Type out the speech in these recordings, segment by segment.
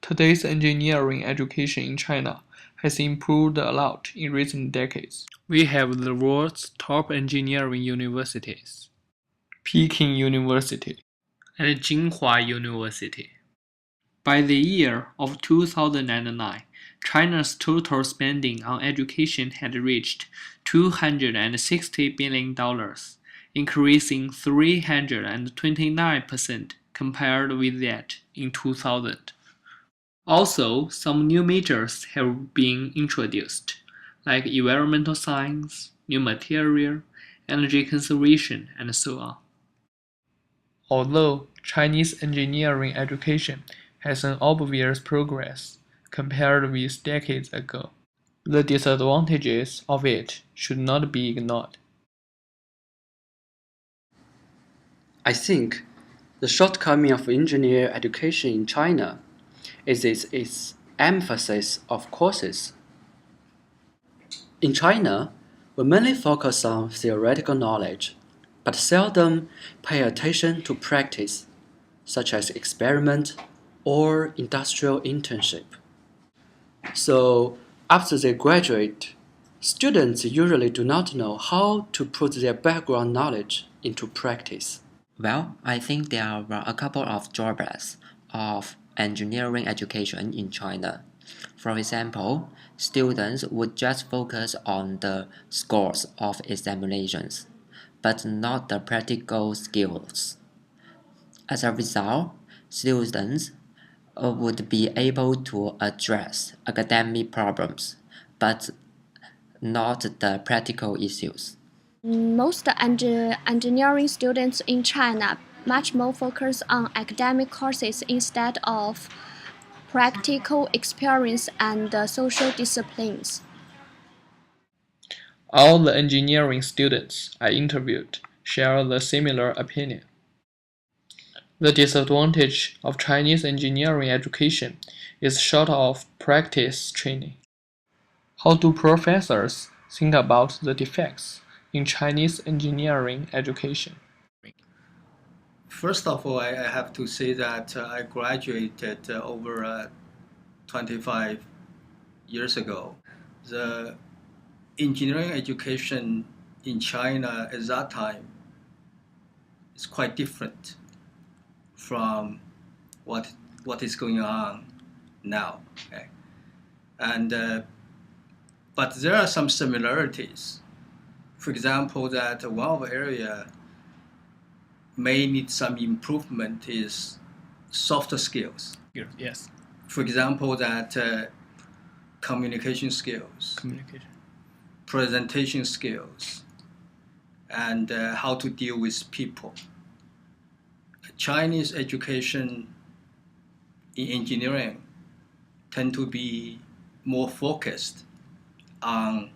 Today's engineering education in China has improved a lot in recent decades. We have the world's top engineering universities: Peking University and Tsinghua University. By the year of 2009, China's total spending on education had reached $260 billion, increasing 329% compared with that in 2000. Also, some new majors have been introduced, like environmental science, new material, energy conservation, and so on. Although Chinese engineering education has an obvious progress compared with decades ago, the disadvantages of it should not be ignored. I think the shortcoming of engineer education in China is its emphasis of courses. In China, we mainly focus on theoretical knowledge, but seldom pay attention to practice, such as experiment or industrial internship. So, after they graduate, students usually do not know how to put their background knowledge into practice. Well, I think there are a couple of drawbacks of engineering education in China. For example, students would just focus on the scores of examinations, but not the practical skills. As a result, students would be able to address academic problems, but not the practical issues. Most engineering students in China much more focus on academic courses instead of practical experience and social disciplines. All the engineering students I interviewed share the similar opinion. The disadvantage of Chinese engineering education is short of practice training. How do professors think about the defects in Chinese engineering education? First of all, I have to say that I graduated over 25 years ago. The engineering education in China at that time is quite different from what is going on now. Okay? And but there are some similarities. For example, that one of the area may need some improvement is softer skills. Yes, For example, that communication skills, communication. presentation skills, and how to deal with people. Chinese education in engineering tend to be more focused on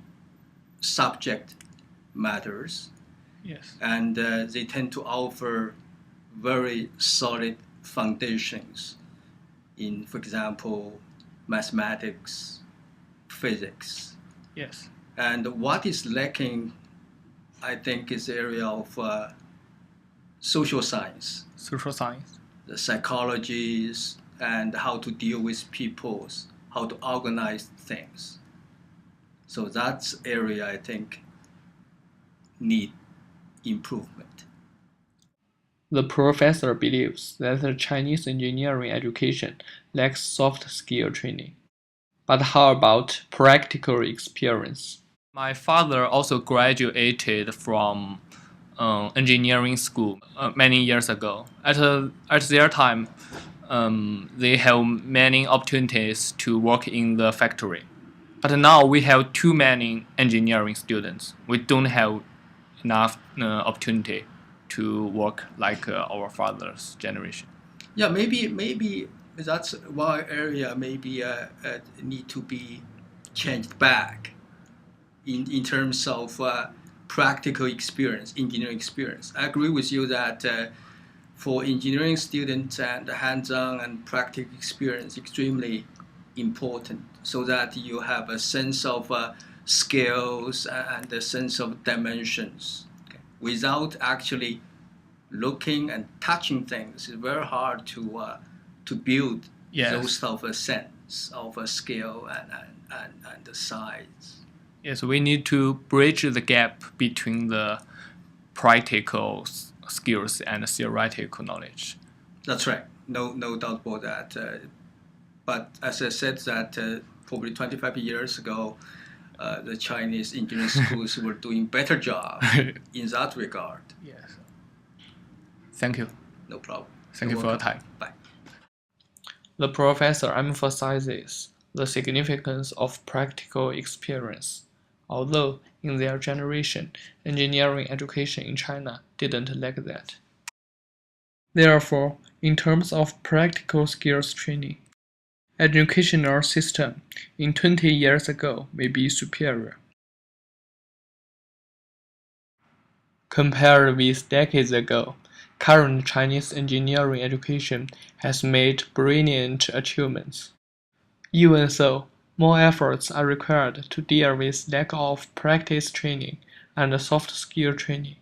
subject matters, Yes. and they tend to offer very solid foundations in, for example, mathematics, physics. Yes. And what is lacking, I think, is the area of social science, Social science. the psychologies, and how to deal with people, how to organize things. So that's area I think need improvement. The professor believes that the Chinese engineering education lacks soft skill training. But how about practical experience? My father also graduated from engineering school many years ago. At their time, they have many opportunities to work in the factory. But now we have too many engineering students. We don't have enough opportunity to work like our father's generation. Yeah, maybe that's one area maybe need to be changed back in terms of practical experience, engineering experience. I agree with you that for engineering students and hands-on and practical experience extremely important so that you have a sense of skills and a sense of dimensions. Okay? Without actually looking and touching things, it's very hard to build Yes. those of a sense of a scale and the size. Yes, we need to bridge the gap between the practical skills and theoretical knowledge. That's right. No doubt about that. But as I said, that probably 25 years ago, the Chinese engineering schools were doing better job in that regard. Yes. Thank you. No problem. Thank You're you for your welcome. time. Bye. The professor emphasizes the significance of practical experience, although in their generation, engineering education in China didn't lack that. Therefore, in terms of practical skills training, educational system in 20 years ago may be superior. Compared with decades ago, current Chinese engineering education has made brilliant achievements. Even so, more efforts are required to deal with lack of practice training and soft skill training.